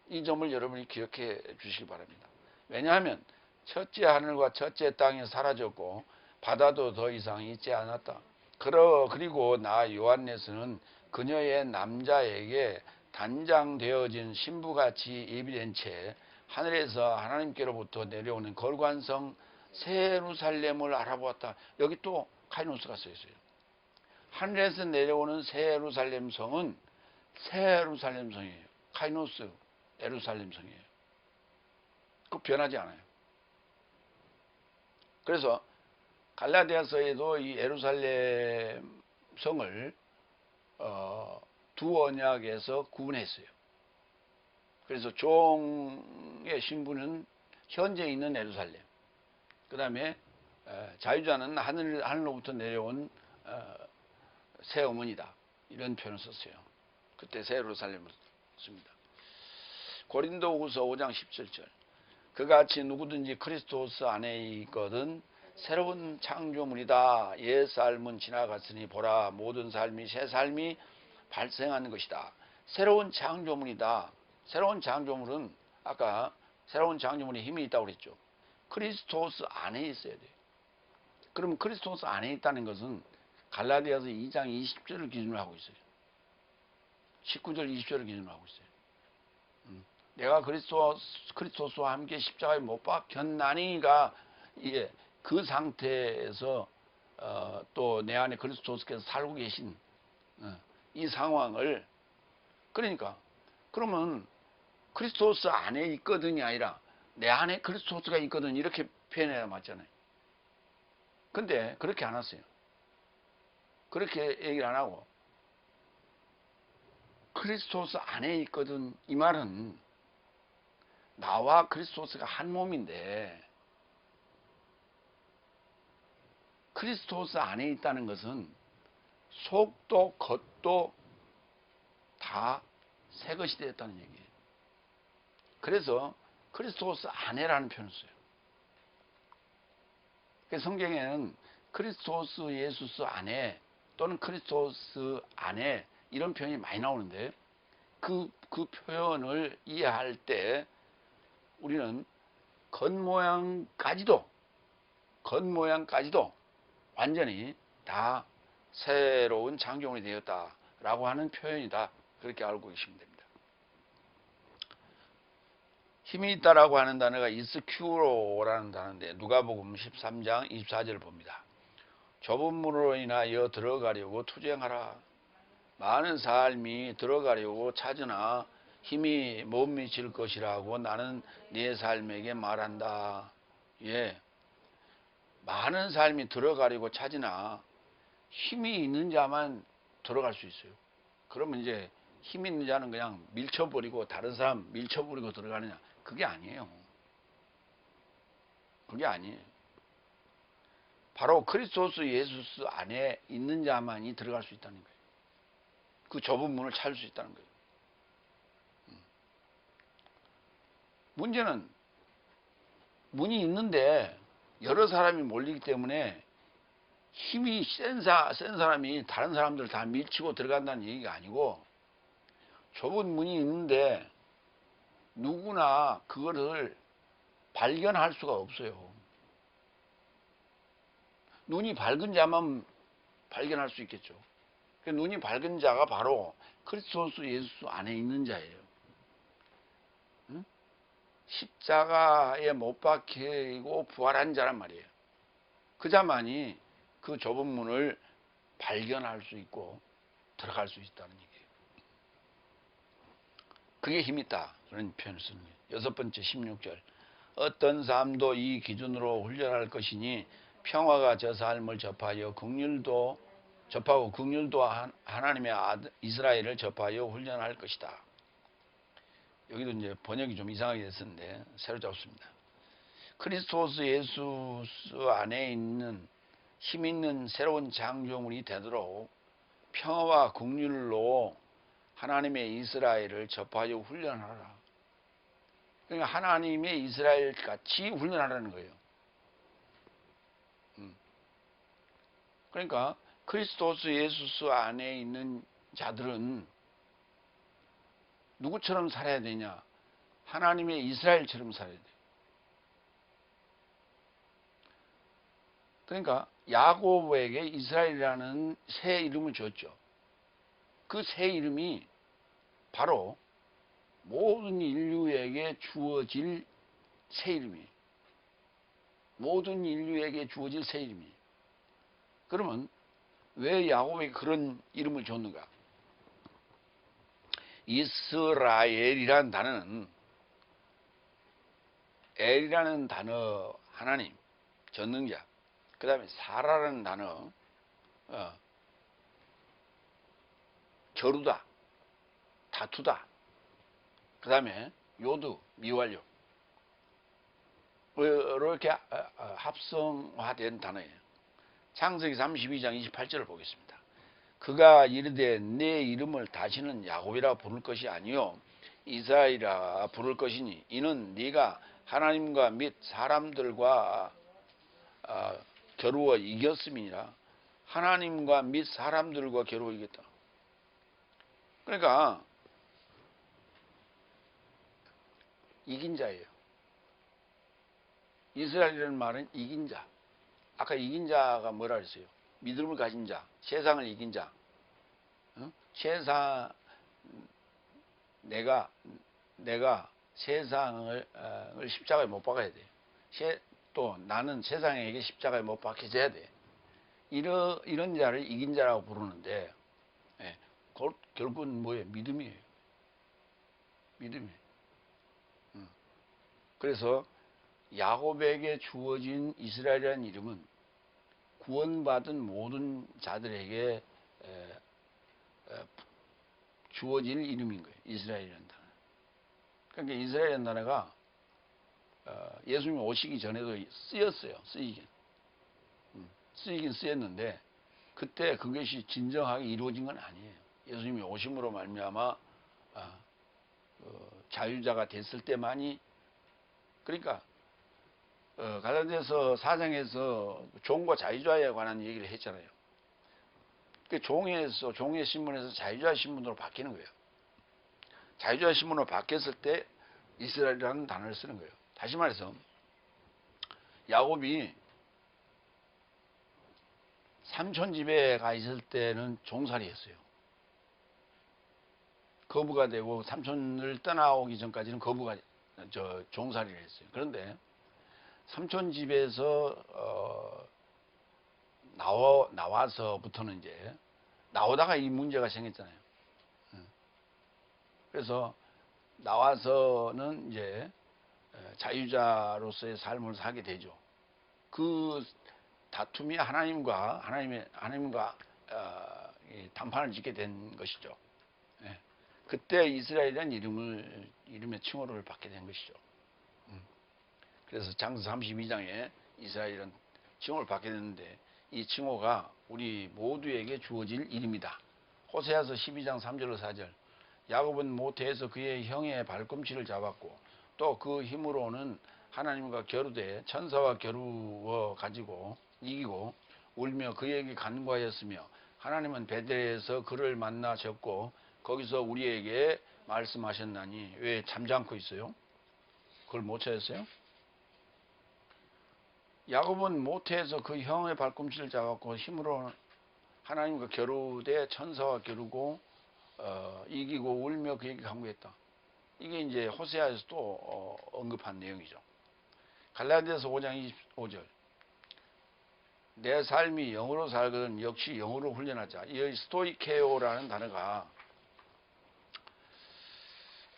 Speaker 1: 이 점을 여러분이 기억해 주시기 바랍니다. 왜냐하면 첫째 하늘과 첫째 땅이 사라졌고 바다도 더 이상 있지 않았다. 그리고 나 요한네스는 그녀의 남자에게 단장되어진 신부같이 예비된 채 하늘에서 하나님께로부터 내려오는 거룩한 성 새 예루살렘을 알아보았다. 여기 또 카이노스가 써 있어요. 하늘에서 내려오는 새 예루살렘 성은 새 예루살렘 성이에요. 카이노스 예루살렘 성이에요. 그 변하지 않아요. 그래서 갈라디아서에도 이 예루살렘 성을 두 언약에서 구분했어요. 그래서 종의 신부는 현재 있는 예루살렘, 그 다음에 자유자는 하늘로부터 내려온 새 어머니다, 이런 표현을 썼어요. 그때 새 예루살렘을 씁니다. 고린도후서 5장 17절. 그같이 누구든지 그리스도스 안에 있거든 새로운 창조물이다. 옛 삶은 지나갔으니 보라 모든 삶이 새 삶이 발생하는 것이다. 새로운 창조물이다. 새로운 창조물은 아까 새로운 창조물에 힘이 있다고 그랬죠. 그리스도스 안에 있어야 돼요. 그럼 그리스도스 안에 있다는 것은 갈라디아서 2장 20절을 기준으로 하고 있어요. 19절 20절을 기준으로 하고 있어요. 내가 그리스도스와 함께 십자가에 못 박혔나니가 그 상태에서 또 내 안에 그리스도스께서 살고 계신 이 상황을, 그러니까 그러면 그리스도스 안에 있거든이 아니라 내 안에 그리스도스가 있거든 이렇게 표현해야 맞잖아요. 근데 그렇게 안 했어요. 그렇게 얘기를 안 하고 그리스도스 안에 있거든, 이 말은 나와 그리스도스가 한 몸인데 그리스도스 안에 있다는 것은 속도 겉도 다 새 것이 되었다는 얘기예요. 그래서 그리스도스 안에라는 표현을 써요. 성경에는 그리스도스 예수스 안에 또는 그리스도스 안에 이런 표현이 많이 나오는데 그 표현을 이해할 때 우리는 겉모양까지도 완전히 다 새로운 창조물이 되었다라고 하는 표현이다. 그렇게 알고 계시면 됩니다. 힘이 있다라고 하는 단어가 이스큐로라는 단어인데 누가복음 13장 24절을 봅니다. 좁은 문으로 인하여 들어가려고 투쟁하라. 많은 삶이 들어가려고 찾으나 힘이 못 미칠 것이라고 나는 네 삶에게 말한다. 예, 많은 삶이 들어가려고 찾으나 힘이 있는 자만 들어갈 수 있어요. 그러면 이제 힘 있는 자는 그냥 밀쳐버리고 다른 사람 밀쳐버리고 들어가느냐? 그게 아니에요. 그게 아니에요. 바로 그리스도스 예수 안에 있는 자만이 들어갈 수 있다는 거예요. 그 좁은 문을 찾을 수 있다는 거예요. 문제는 문이 있는데 여러 사람이 몰리기 때문에 힘이 센 사람이 다른 사람들 다 밀치고 들어간다는 얘기가 아니고 좁은 문이 있는데 누구나 그거를 발견할 수가 없어요. 눈이 밝은 자만 발견할 수 있겠죠. 눈이 밝은 자가 바로 그리스도 예수 안에 있는 자예요. 응? 십자가에 못 박히고 부활한 자란 말이에요. 그 자만이 그 좁은 문을 발견할 수 있고 들어갈 수 있다는 얘기예요. 그게 힘이 있다. 그런 표현을 쓰는 거예요. 여섯 번째 16절. 어떤 삶도 이 기준으로 훈련할 것이니 평화가 저 삶을 접하고 긍휼도 하나님의 이스라엘을 접하여 훈련할 것이다. 여기도 이제 번역이 좀 이상하게 됐었는데 새로 잡습니다. 그리스도스 예수 안에 있는 힘 있는 새로운 창조물이 되도록 평화와 긍휼로 하나님의 이스라엘을 접하여 훈련하라. 그러니까 하나님의 이스라엘 같이 훈련하라는 거예요. 그러니까 그리스도스 예수 안에 있는 자들은 누구처럼 살아야 되냐? 하나님의 이스라엘처럼 살아야 돼요. 그러니까 야곱에게 이스라엘이라는 새 이름을 줬죠. 그 새 이름이 바로 모든 인류에게 주어질 새 이름이에요. 모든 인류에게 주어질 새 이름이에요. 그러면 왜 야곱에게 그런 이름을 줬는가? 이스라엘이라는 단어는 엘이라는 단어 하나님, 전능자, 그 다음에 사라라는 단어 겨루다, 다투다, 그 다음에 요두, 미완료 이렇게 합성화된 단어예요. 창세기 32장 28절을 보겠습니다. 그가 이르되 내 이름을 다시는 야곱이라 부를 것이 아니요 이스라엘이라 부를 것이니 이는 네가 하나님과 및 사람들과 겨루어 이겼음이니라. 하나님과 및 사람들과 겨루어 이겼다. 그러니까 이긴 자예요. 이스라엘이라는 말은 이긴 자. 아까 이긴 자가 뭐라 그랬어요? 믿음을 가진 자, 세상을 이긴 자. 세상 내가 세상을 십자가에 못 박아야 돼. 또 나는 세상에게 십자가에 못 박혀져야 돼. 이런 자를 이긴 자라고 부르는데 결국은 뭐예요? 믿음이에요. 믿음이에요. 그래서 야곱에게 주어진 이스라엘이라는 이름은 구원받은 모든 자들에게 주어질 이름인 거예요. 이스라엘이라는 단어. 그러니까 이스라엘이라는 단어가 예수님이 오시기 전에도 쓰였어요. 쓰이긴 쓰였는데 그때 그것이 진정하게 이루어진 건 아니에요. 예수님이 오심으로 말미암아 자유자가 됐을 때만이. 그러니까 갈라디아서 4장에서 종과 자유자에 관한 얘기를 했잖아요. 그 종의 신분에서 자유자 신분으로 바뀌는 거예요. 자유자 신분으로 바뀌었을 때 이스라엘이라는 단어를 쓰는 거예요. 다시 말해서 야곱이 삼촌 집에 가 있을 때는 종살이였어요. 거부가 되고 삼촌을 떠나오기 전까지는 거부가 종살이를 했어요. 그런데 삼촌 집에서 나와서부터는 이제 나오다가 이 문제가 생겼잖아요. 그래서 나와서는 이제 자유자로서의 삶을 살게 되죠. 그 다툼이 하나님과 이 단판을 짓게 된 것이죠. 예. 그때 이스라엘이라는 이름의 칭호를 받게 된 것이죠. 그래서 장서 32장에 이스라엘은 칭호를 받게 됐는데 이 칭호가 우리 모두에게 주어질 이름이다. 호세아서 12장 3절로 4절. 야곱은 모태에서 그의 형의 발꿈치를 잡았고 또 그 힘으로는 하나님과 겨루되 천사와 겨루어 가지고 이기고 울며 그에게 간구하였으며 하나님은 베델에서 그를 만나셨고 거기서 우리에게 말씀하셨나니 왜 잠잠고 있어요? 그걸 못 찾았어요? 야곱은 모태에서 그 형의 발꿈치를 잡았고 힘으로 하나님과 겨루되 천사와 겨루고 이기고 울며 그에게 간구했다. 이게 이제 호세아에서 또 언급한 내용이죠. 갈라디아서 5장 25절. 내 삶이 영으로 살거든 역시 영으로 훈련하자. 이 스토이케오라는 단어가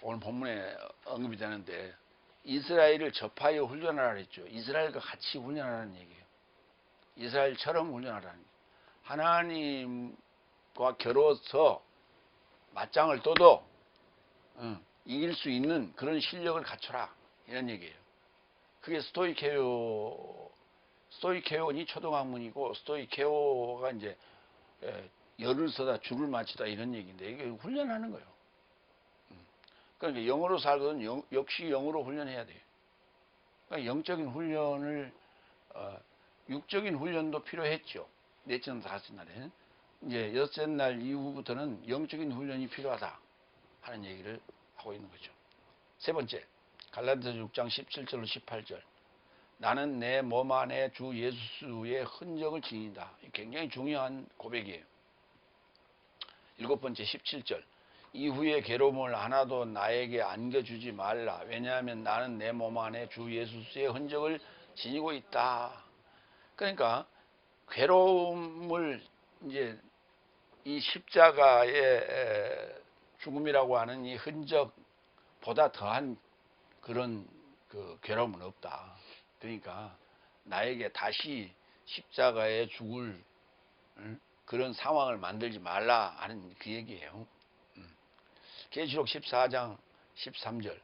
Speaker 1: 오늘 본문에 언급이 되는데 이스라엘을 접하여 훈련하라 했죠. 이스라엘과 같이 훈련하라는 얘기예요. 이스라엘처럼 훈련하라는 얘기예요. 하나님과 겨뤄서 맞짱을 떠도 이길 수 있는 그런 실력을 갖춰라 이런 얘기예요. 그게 스토이케오니 초등학문이고 스토이케오가 이제 열을 써다 줄을 맞추다 이런 얘기인데 이게 훈련하는 거예요. 그러니까 영으로 살거든 역시 영으로 훈련해야 돼요. 그러니까 영적인 훈련을 육적인 훈련도 필요했죠. 넷째 날 다섯째 날에 이제 여섯째 날 이후부터는 영적인 훈련이 필요하다 하는 얘기를 하고 있는 거죠. 세 번째 갈라디아서 6장 17절로 18절. 나는 내 몸 안에 주 예수의 흔적을 지닌다. 굉장히 중요한 고백이에요. 일곱 번째 17절. 이후에 괴로움을 하나도 나에게 안겨주지 말라. 왜냐하면 나는 내 몸 안에 주 예수의 흔적을 지니고 있다. 그러니까 괴로움을 이제 이 십자가의 죽음이라고 하는 이 흔적보다 더한 그런 그 괴로움은 없다. 그러니까 나에게 다시 십자가에 죽을 그런 상황을 만들지 말라 하는 그 얘기예요. 계시록 14장 13절.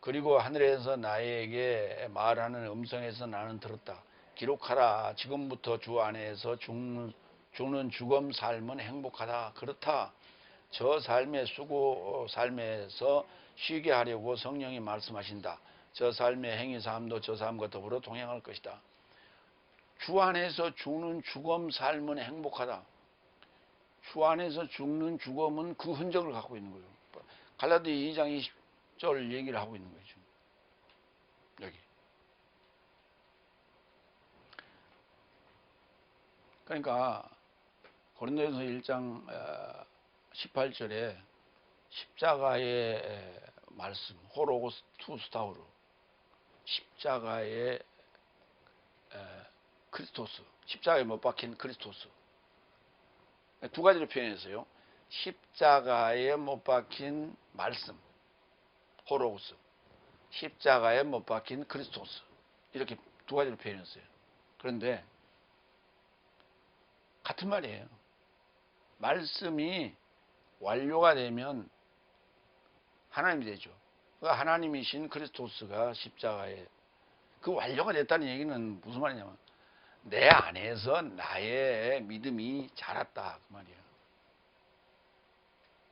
Speaker 1: 그리고 하늘에서 나에게 말하는 음성에서 나는 들었다. 기록하라. 지금부터 주 안에서 죽는 죽음 삶은 행복하다. 그렇다. 저 삶의 수고 삶에서 쉬게 하려고 성령이 말씀하신다. 저 삶의 행위 삶도 저 삶과 더불어 동행할 것이다. 주 안에서 죽는 죽음 삶은 행복하다. 주 안에서 죽는 죽음은 그 흔적을 갖고 있는 거예요. 갈라디아 2장 20절 얘기를 하고 있는 거죠. 여기. 그러니까 고린도전서 1장 18절에 십자가의 말씀, 호로고스 투스타우르, 십자가의 크리스토스, 십자가에 못 박힌 크리스토스. 두 가지로 표현했어요. 십자가에 못 박힌 말씀, 호로고스, 십자가에 못 박힌 크리스토스. 이렇게 두 가지로 표현했어요. 그런데 같은 말이에요. 말씀이 완료가 되면 하나님이 되죠. 그러니까 하나님이신 그리스도스가 십자가에 그 완료가 됐다는 얘기는 무슨 말이냐면 내 안에서 나의 믿음이 자랐다 그 말이에요.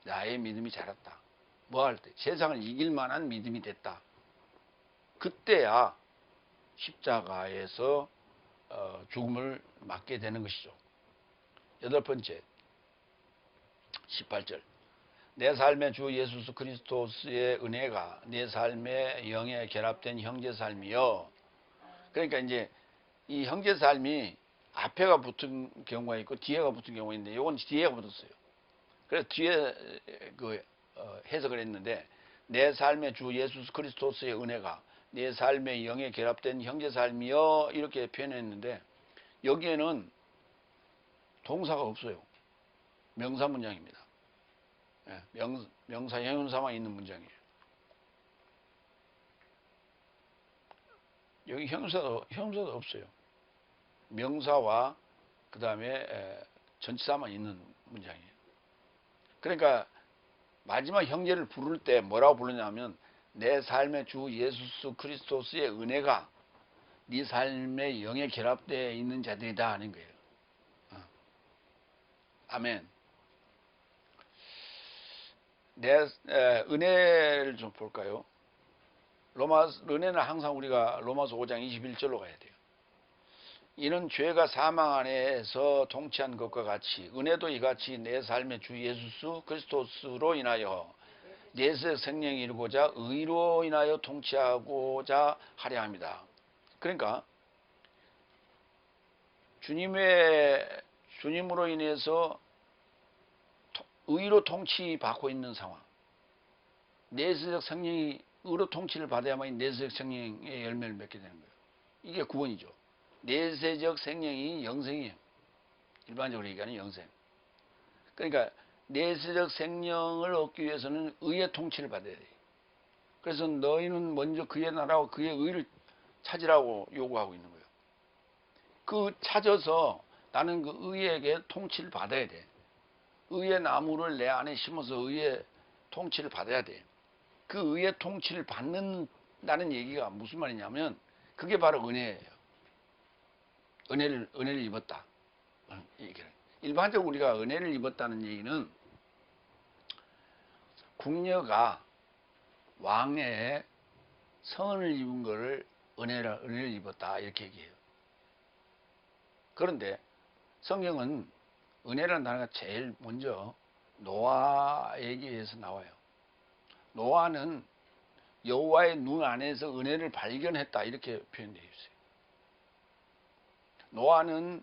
Speaker 1: 나의 믿음이 자랐다. 뭐 할 때? 세상을 이길 만한 믿음이 됐다. 그때야 십자가에서 죽음을 맞게 되는 것이죠. 여덟 번째 18절. 내 삶의 주 예수 그리스도스의 은혜가 내 삶의 영에 결합된 형제 삶이요. 그러니까 이제 이 형제 삶이 앞에가 붙은 경우가 있고 뒤에가 붙은 경우가 있는데 이건 뒤에가 붙었어요. 그래서 뒤에 그 해석을 했는데 내 삶의 주 예수 그리스도스의 은혜가 내 삶의 영에 결합된 형제 삶이여 이렇게 표현했는데 여기에는 동사가 없어요. 명사 문장입니다. 예, 명사 형용사만 있는 문장이에요. 여기 형용사도 없어요. 명사와 그 다음에 전치사만 있는 문장이에요. 그러니까 마지막 형제를 부를 때 뭐라고 부르냐면 내 삶의 주 예수 그리스도스의 은혜가 네 삶의 영에 결합되어 있는 자들이다 하는 거예요. 아멘. 은혜를 좀 볼까요? 은혜는 항상 우리가 로마서 5장 21절로 가야 돼요. 이는 죄가 사망 안에서 통치한 것과 같이 은혜도 이같이 내 삶의 주 예수 그리스도스로 인하여 내세 생명이 이루고자 의로 인하여 통치하고자 하려 합니다. 그러니까 주님으로 인해서 의로 통치받고 있는 상황. 내세적 생명이 의로 통치를 받아야만 내세적 생명의 열매를 맺게 되는 거예요. 이게 구원이죠. 내세적 생명이 영생이에요. 일반적으로 얘기하는 영생. 그러니까 내세적 생명을 얻기 위해서는 의의 통치를 받아야 돼요. 그래서 너희는 먼저 그의 나라와 그의 의를 찾으라고 요구하고 있는 거예요. 그 찾아서 나는 그 의에게 통치를 받아야 돼. 의의 나무를 내 안에 심어서 의의 통치를 받아야 돼. 그 의의 통치를 받는다는 얘기가 무슨 말이냐면 그게 바로 은혜예요. 은혜를 입었다. 일반적으로 우리가 은혜를 입었다는 얘기는 궁녀가 왕의 성은을 입은 것을 은혜를 입었다 이렇게 얘기해요. 그런데 성경은 은혜라는 단어가 제일 먼저 노아 얘기에서 나와요. 노아는 여호와의 눈 안에서 은혜를 발견했다 이렇게 표현되어 있어요. 노아는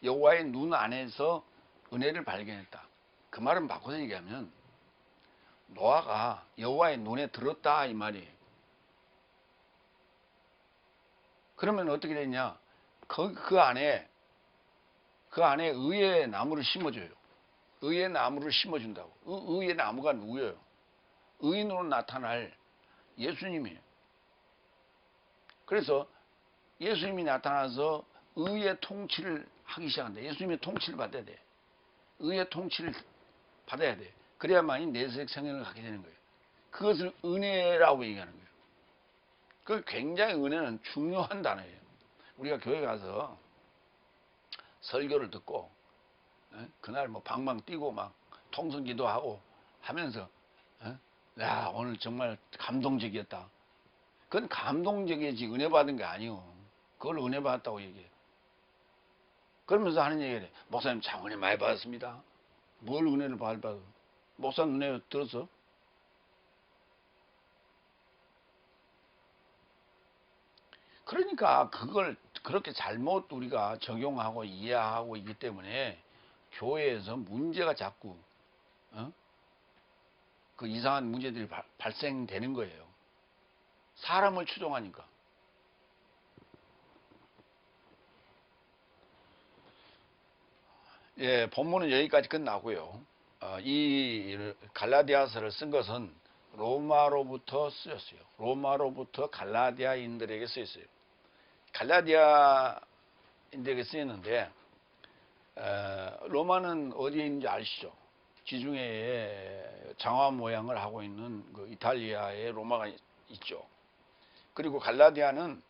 Speaker 1: 여호와의 눈 안에서 은혜를 발견했다. 그 말은 바꿔서 얘기하면 노아가 여호와의 눈에 들었다 이 말이에요. 그러면 어떻게 되냐? 그 안에 의의 나무를 심어줘요. 의의 나무를 심어준다고. 의의 나무가 누구예요? 의인으로 나타날 예수님이에요. 그래서 예수님이 나타나서 의의 통치를 하기 시작한다. 예수님의 통치를 받아야 돼. 의의 통치를 받아야 돼. 그래야만이 내세적 생명을 갖게 되는 거예요. 그것을 은혜라고 얘기하는 거예요. 그 굉장히 은혜는 중요한 단어예요. 우리가 교회 가서 설교를 듣고 그날 뭐 방방 뛰고 막 통성기도 하고 하면서 야 오늘 정말 감동적이었다. 그건 감동적이지 은혜 받은 게 아니요. 그걸 은혜 받았다고 얘기해요. 그러면서 하는 얘기를 해. 목사님 참 은혜 많이 받았습니다. 뭘 은혜를 받아? 목사님 은혜 들었어? 그러니까 그걸 그렇게 잘못 우리가 적용하고 이해하고 있기 때문에 교회에서 문제가 자꾸 그 이상한 문제들이 발생되는 거예요. 사람을 추종하니까. 예, 본문은 여기까지 끝나고요. 이 갈라디아서를 쓴 것은 로마로부터 쓰였어요. 로마로부터 갈라디아인들에게 쓰였어요. 갈라디아인들에게 쓰였는데 로마는 어디에 있는지 아시죠? 지중해에 장화 모양을 하고 있는 그 이탈리아의 로마가 있죠. 그리고 갈라디아는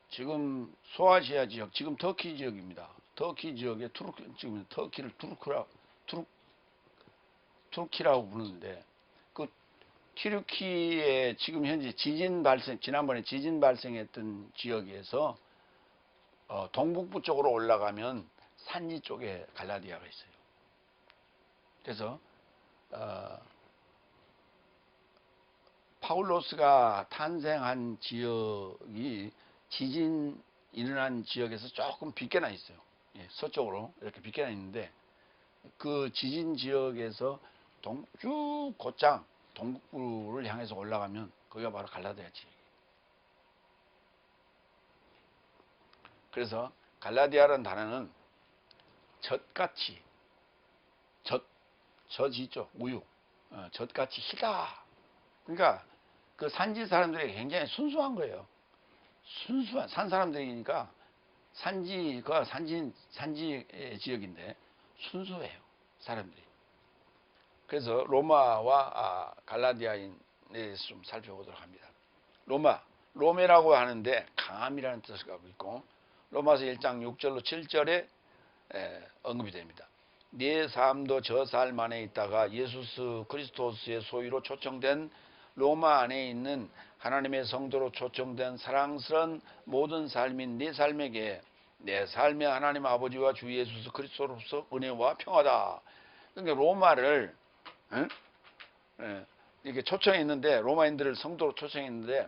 Speaker 1: 지금 소아시아 지역, 지금 터키 지역입니다. 터키 지역의 지금 터키를 투르키라고 부르는데 그 튀르키의 지금 현재 지난번에 지진 발생했던 지역에서 동북부 쪽으로 올라가면 산지 쪽에 갈라디아가 있어요. 그래서 파울로스가 탄생한 지역이 지진 일어난 지역에서 조금 빗겨나 있어요. 예, 서쪽으로 이렇게 빗겨나 있는데 그 지진 지역에서 쭉 곧장 동북부를 향해서 올라가면 거기가 바로 갈라디아 지역. 그래서 갈라디아라는 단어는 젖같이, 젖이 있죠, 우유, 젖같이 희다. 그러니까 그 산지 사람들이 굉장히 순수한 거예요. 순수한 산 사람들이니까 산지가 산지 지역인데 순수해요, 사람들이. 그래서 로마와 갈라디아인에 대해서 좀 살펴보도록 합니다. 로메라고 하는데 강함이라는 뜻을 갖고 있고, 로마서 1장 6절로 7절에 언급이 됩니다. 네 삶도 저 삶 안에 있다가 예수 그리스도스의 소유로 초청된 로마 안에 있는 하나님의 성도로 초청된 사랑스러운 모든 삶인 네 삶에게 내 삶의 하나님 아버지와 주 예수 그리스도로서 은혜와 평화다. 그러니까 로마를 이렇게 초청했는데, 로마인들을 성도로 초청했는데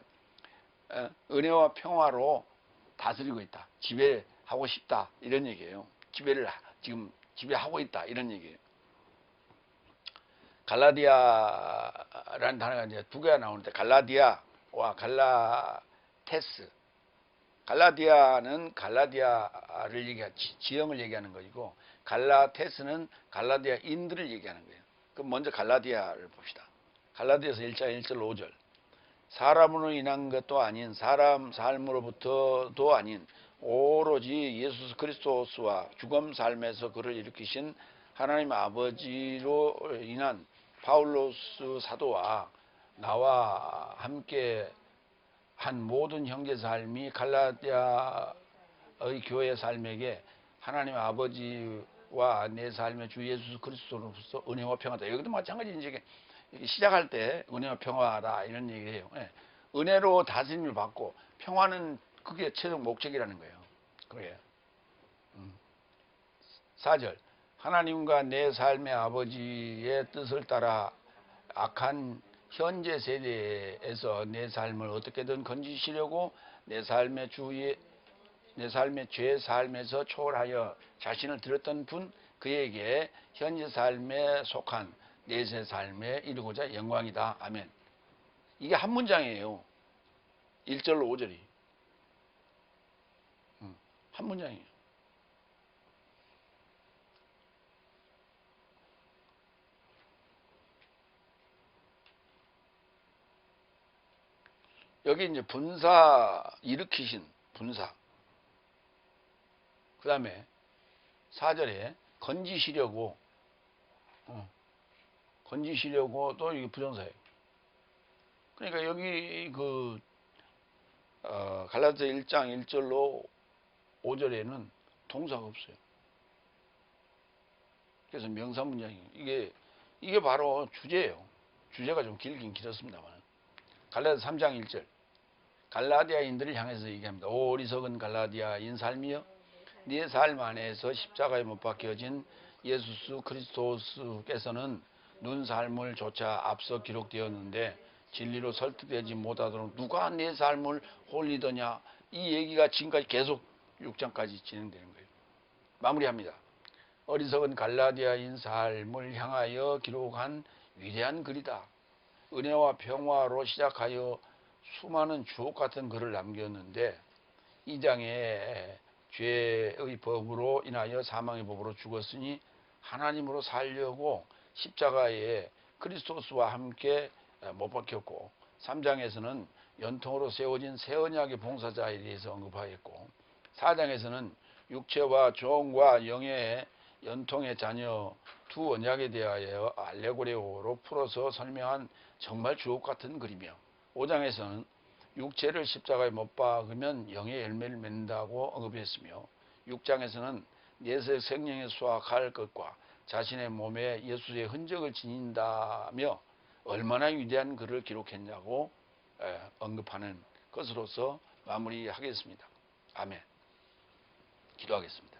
Speaker 1: 은혜와 평화로 다스리고 있다, 지배하고 싶다, 이런 얘기예요. 지배를 지금 지배하고 있다, 이런 얘기예요. 갈라디아라는 단어가 이제 두 개가 나오는데, 갈라디아와 갈라테스. 갈라디아는 갈라디아를 얘기하는, 지형을 얘기하는 것이고, 갈라테스는 갈라디아인들을 얘기하는 거예요. 그럼 먼저 갈라디아를 봅시다. 갈라디아서 1장 1절 5절. 사람으로 인한 것도 아닌, 사람 삶으로부터도 아닌, 오로지 예수 그리스도와 죽음 삶에서 그를 일으키신 하나님 아버지로 인한 바울로스 사도와 나와 함께 한 모든 형제 삶이 갈라디아의 교회 삶에게 하나님 아버지와 내 삶의 주 예수 그리스도로서 은혜와 평화다. 여기도 마찬가지. 이제 시작할 때 은혜와 평화다, 이런 얘기예요. 은혜로 다스림을 받고, 평화는 그게 최종 목적이라는 거예요. 그게 4절. 하나님과 내 삶의 아버지의 뜻을 따라 악한 현재 세대에서 내 삶을 어떻게든 건지시려고 내 삶의 죄 삶에서 초월하여 자신을 드렸던 분, 그에게 현재 삶에 속한 내세 삶에 이르고자 영광이다. 아멘. 이게 한 문장이에요. 1절로 5절이 한 문장이에요. 여기 이제 분사, 일으키신 분사. 그 다음에 4절에 건지시려고, 또 이게 부정사예요. 그러니까 여기 갈라디아 1장 1절로 5절에는 동사가 없어요. 그래서 명사 문장이에요. 이게 바로 주제예요. 주제가 좀 길긴 길었습니다만. 갈라디아 3장 1절. 갈라디아인들을 향해서 얘기합니다. 오 어리석은 갈라디아인 삶이여, 네 삶 안에서 십자가에 못 박혀진 예수 그리스도께서는 눈 삶을 조차 앞서 기록되었는데 진리로 설득되지 못하도록 누가 내 삶을 홀리더냐. 이 얘기가 지금까지 계속 6장까지 진행되는 거예요. 마무리합니다. 어리석은 갈라디아인 삶을 향하여 기록한 위대한 글이다. 은혜와 평화로 시작하여 수많은 주옥 같은 글을 남겼는데, 이 장에 죄의 법으로 인하여 사망의 법으로 죽었으니 하나님으로 살려고 십자가에 그리스도스와 함께 못 박혔고, 3장에서는 연통으로 세워진 새 언약의 봉사자에 대해서 언급하였고, 4장에서는 육체와 종과 영의 연통의 자녀 두 언약에 대하여 알레고리오로 풀어서 설명한 정말 주옥 같은 글이며, 5장에서는 육체를 십자가에 못 박으면 영의 열매를 맺는다고 언급했으며, 6장에서는 내세 생명에 수확할 것과 자신의 몸에 예수의 흔적을 지닌다며 얼마나 위대한 글을 기록했냐고 언급하는 것으로서 마무리하겠습니다. 아멘. 기도하겠습니다.